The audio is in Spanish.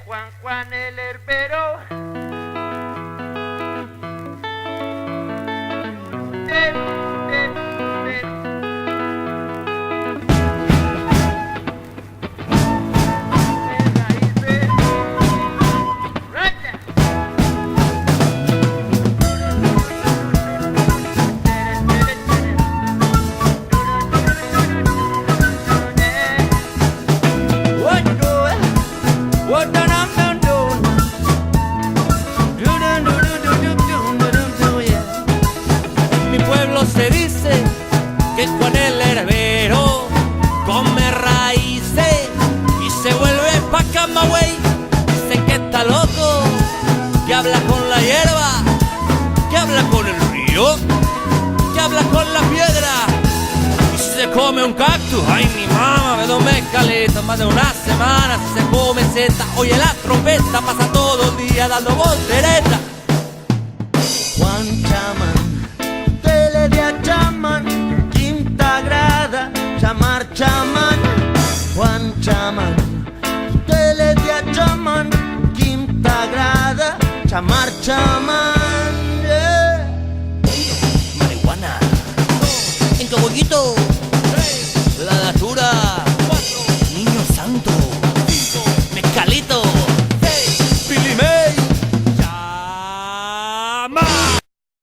Juan Juan el herbero. En mi pueblo se dice que Juan el herbero come raíces y se vuelve pa' Camagüey. Dicen que está loco, que habla con la hierba, que habla con el río, que habla con la piedra. Y si se come un cactus, ay mi mamá, ve dos mezcalitos, más de una semana. Si se come seta, oye la trompeta, pasa todo el día dando volteretas. Juan Chamán, tele de a chamán, quinta grada, chamar chamán. Juan Chamán, tele de a chamán, quinta grada, chamar chamán.